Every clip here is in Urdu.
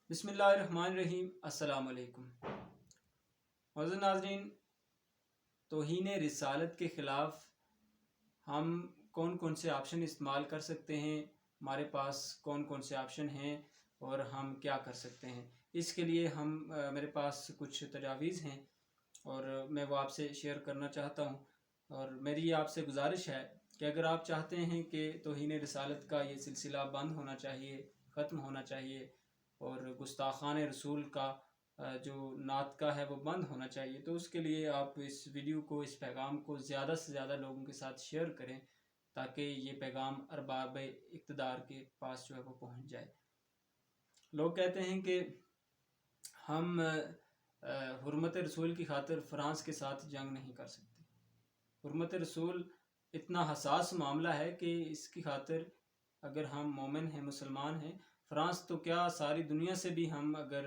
بسم اللہ الرحمن الرحیم۔ السلام علیکم معزز ناظرین، توہین رسالت کے خلاف ہم کون کون سے آپشن استعمال کر سکتے ہیں، ہمارے پاس کون کون سے آپشن ہیں اور ہم کیا کر سکتے ہیں، اس کے لیے میرے پاس کچھ تجاویز ہیں اور میں وہ آپ سے شیئر کرنا چاہتا ہوں۔ اور میری آپ سے گزارش ہے کہ اگر آپ چاہتے ہیں کہ توہین رسالت کا یہ سلسلہ بند ہونا چاہیے، ختم ہونا چاہیے، اور گستاخان رسول کا جو نعت کا ہے وہ بند ہونا چاہیے، تو اس کے لیے آپ اس ویڈیو کو، اس پیغام کو زیادہ سے زیادہ لوگوں کے ساتھ شیئر کریں تاکہ یہ پیغام ارباب اقتدار کے پاس جو ہے وہ پہنچ جائے۔ لوگ کہتے ہیں کہ ہم حرمت رسول کی خاطر فرانس کے ساتھ جنگ نہیں کر سکتے۔ حرمت رسول اتنا حساس معاملہ ہے کہ اس کی خاطر اگر ہم مومن ہیں، مسلمان ہیں، فرانس تو کیا ساری دنیا سے بھی ہم اگر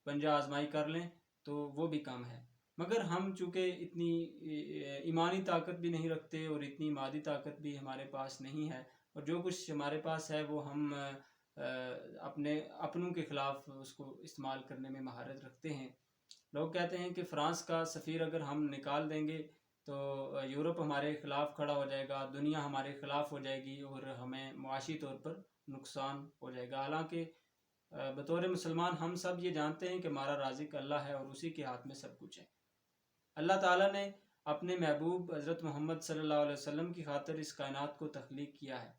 پنجہ آزمائی کر لیں تو وہ بھی کم ہے، مگر ہم چونکہ اتنی ایمانی طاقت بھی نہیں رکھتے اور اتنی مادی طاقت بھی ہمارے پاس نہیں ہے، اور جو کچھ ہمارے پاس ہے وہ ہم اپنوں کے خلاف اس کو استعمال کرنے میں مہارت رکھتے ہیں۔ لوگ کہتے ہیں کہ فرانس کا سفیر اگر ہم نکال دیں گے تو یورپ ہمارے خلاف کھڑا ہو جائے گا، دنیا ہمارے خلاف ہو جائے گی اور ہمیں معاشی طور پر نقصان ہو جائے گا۔ حالانکہ بطور مسلمان ہم سب یہ جانتے ہیں کہ ہمارا رازق اللہ ہے اور اسی کے ہاتھ میں سب کچھ ہے۔ اللہ تعالیٰ نے اپنے محبوب حضرت محمد صلی اللہ علیہ وسلم کی خاطر اس کائنات کو تخلیق کیا ہے،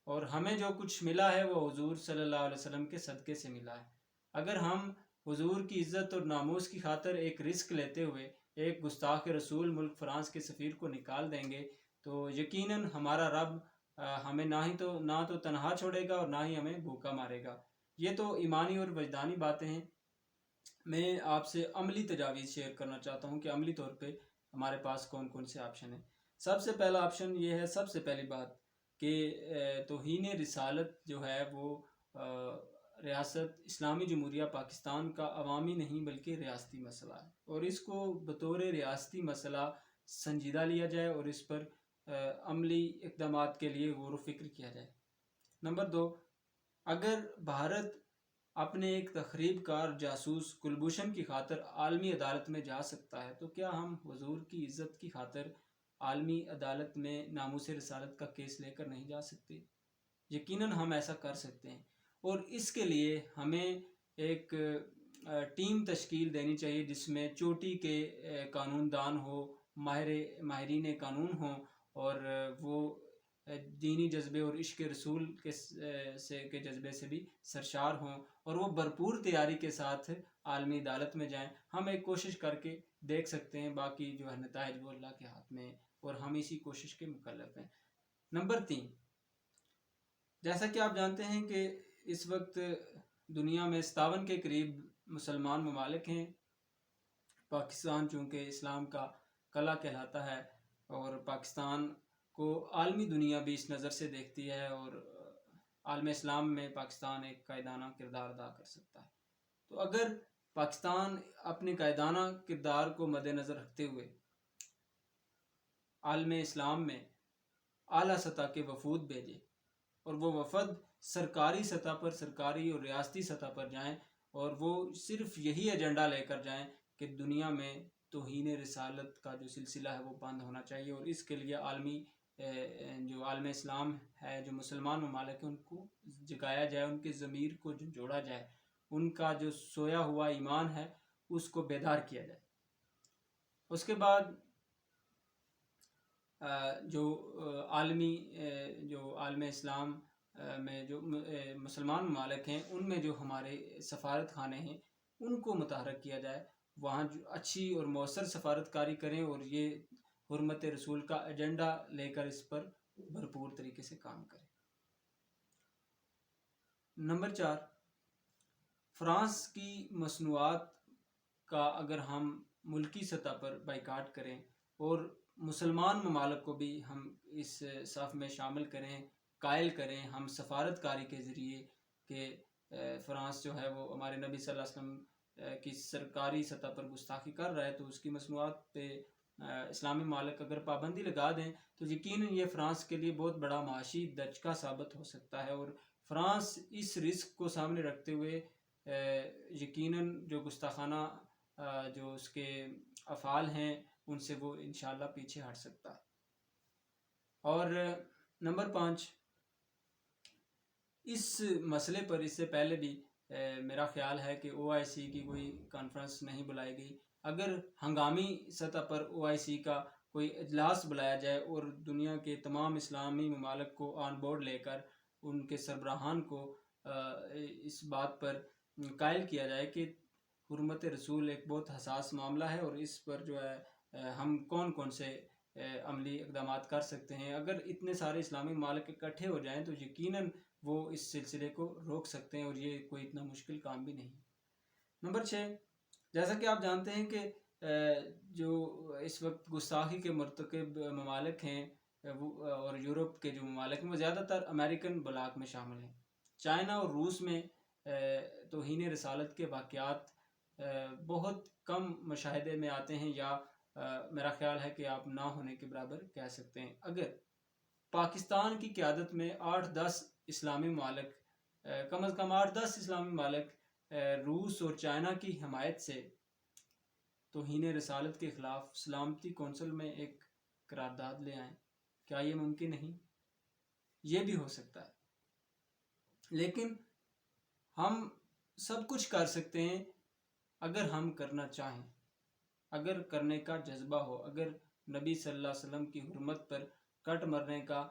اور ہمیں جو کچھ ملا ہے وہ حضور صلی اللہ علیہ وسلم کے صدقے سے ملا ہے۔ اگر ہم حضور کی عزت اور ناموس کی خاطر ایک رسک لیتے ہوئے ایک گستاخ رسول ملک فرانس کے سفیر کو نکال دیں گے تو یقیناً ہمارا رب ہمیں نہ تو تنہا چھوڑے گا اور نہ ہی ہمیں بھوکا مارے گا۔ یہ تو ایمانی اور وجدانی باتیں ہیں۔ میں آپ سے عملی تجاویز شیئر کرنا چاہتا ہوں کہ عملی طور پہ ہمارے پاس کون کون سے آپشن ہیں۔ سب سے پہلا آپشن یہ ہے، سب سے پہلی بات، کہ توہین رسالت جو ہے وہ ریاست اسلامی جمہوریہ پاکستان کا عوامی نہیں بلکہ ریاستی مسئلہ ہے، اور اس کو بطور ریاستی مسئلہ سنجیدہ لیا جائے اور اس پر عملی اقدامات کے لیے غور و فکر کیا جائے۔ نمبر 2، اگر بھارت اپنے ایک تخریب کار جاسوس کلبھوشن کی خاطر عالمی عدالت میں جا سکتا ہے تو کیا ہم حضور کی عزت کی خاطر عالمی عدالت میں ناموس رسالت کا کیس لے کر نہیں جا سکتے؟ یقیناً ہم ایسا کر سکتے ہیں، اور اس کے لیے ہمیں ایک ٹیم تشکیل دینی چاہیے جس میں چوٹی کے قانون دان ہو، ماہرین قانون ہوں، اور وہ دینی جذبے اور عشق رسول کے جذبے سے بھی سرشار ہوں، اور وہ بھرپور تیاری کے ساتھ عالمی عدالت میں جائیں۔ ہم ایک کوشش کر کے دیکھ سکتے ہیں، باقی جو ہے نتائج وہ اللہ کے ہاتھ میں، اور ہم اسی کوشش کے مکلف ہیں۔ نمبر 3، جیسا کہ آپ جانتے ہیں کہ اس وقت دنیا میں 57 کے قریب مسلمان ممالک ہیں۔ پاکستان چونکہ اسلام کا قلعہ کہلاتا ہے، اور پاکستان کو عالمی دنیا بھی اس نظر سے دیکھتی ہے، اور عالم اسلام میں پاکستان ایک قائدانہ کردار ادا کر سکتا ہے۔ تو اگر پاکستان اپنے قائدانہ کردار کو مد نظر رکھتے ہوئے عالم اسلام میں اعلیٰ سطح کے وفود بھیجے، اور وہ وفد سرکاری سطح پر، سرکاری اور ریاستی سطح پر جائیں، اور وہ صرف یہی ایجنڈا لے کر جائیں کہ دنیا میں توہین رسالت کا جو سلسلہ ہے وہ بند ہونا چاہیے، اور اس کے لیے جو عالم اسلام ہے، جو مسلمان ممالک ہیں، ان کو جگایا جائے، ان کے ضمیر کو جوڑا جائے، ان کا جو سویا ہوا ایمان ہے اس کو بیدار کیا جائے۔ اس کے بعد جو عالم اسلام میں جو مسلمان ممالک ہیں، ان میں جو ہمارے سفارت خانے ہیں ان کو متحرک کیا جائے، وہاں جو اچھی اور مؤثر سفارت کاری کریں، اور یہ حرمت رسول کا ایجنڈا لے کر اس پر بھرپور طریقے سے کام کریں۔ نمبر 4، فرانس کی مصنوعات کا اگر ہم ملکی سطح پر بائیکاٹ کریں اور مسلمان ممالک کو بھی ہم اس صف میں شامل کریں، قائل کریں، ہم سفارت کاری کے ذریعے کہ فرانس جو ہے وہ ہمارے نبی صلی اللہ علیہ وسلم کی سرکاری سطح پر گستاخی کر رہا ہے، تو اس کی مصنوعات پہ اسلامی ممالک اگر پابندی لگا دیں تو یقیناً یہ فرانس کے لیے بہت بڑا معاشی دھچکا ثابت ہو سکتا ہے، اور فرانس اس رسک کو سامنے رکھتے ہوئے یقیناً جو گستاخانہ جو اس کے افعال ہیں ان سے وہ انشاءاللہ پیچھے ہٹ سکتا ہے۔ اور نمبر 5، اس مسئلے پر اس سے پہلے بھی میرا خیال ہے کہ OIC کی کوئی کانفرنس نہیں بلائی گئی۔ اگر ہنگامی سطح پر OIC کا کوئی اجلاس بلایا جائے اور دنیا کے تمام اسلامی ممالک کو آن بورڈ لے کر ان کے سربراہان کو اس بات پر قائل کیا جائے کہ حرمت رسول ایک بہت حساس معاملہ ہے اور اس پر جو ہے ہم کون کون سے عملی اقدامات کر سکتے ہیں، اگر اتنے سارے اسلامی ممالک اکٹھے ہو جائیں تو یقیناً وہ اس سلسلے کو روک سکتے ہیں، اور یہ کوئی اتنا مشکل کام بھی نہیں۔ نمبر 6، جیسا کہ آپ جانتے ہیں کہ جو اس وقت گستاخی کے مرتکب ممالک ہیں اور یورپ کے جو ممالک ہیں وہ زیادہ تر امریکن بلاک میں شامل ہیں۔ چائنا اور روس میں توہین رسالت کے واقعات بہت کم مشاہدے میں آتے ہیں، یا میرا خیال ہے کہ آپ نہ ہونے کے برابر کہہ سکتے ہیں۔ اگر پاکستان کی قیادت میں 8-10 اسلامی ممالک کم از کم 8-10 اسلامی ممالک روس اور چائنا کی حمایت سے توہین رسالت کے خلاف سلامتی کونسل میں ایک قرارداد لے آئیں، کیا یہ ممکن نہیں؟ یہ بھی ہو سکتا ہے، لیکن ہم سب کچھ کر سکتے ہیں اگر ہم کرنا چاہیں، اگر کرنے کا جذبہ ہو، اگر نبی صلی اللہ علیہ وسلم کی حرمت پر کٹ مرنے کا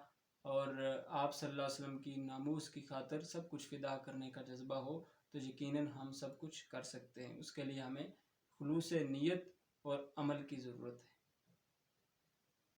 اور آپ صلی اللہ علیہ وسلم کی ناموس کی خاطر سب کچھ فدا کرنے کا جذبہ ہو تو یقیناً ہم سب کچھ کر سکتے ہیں۔ اس کے لیے ہمیں خلوص نیت اور عمل کی ضرورت ہے۔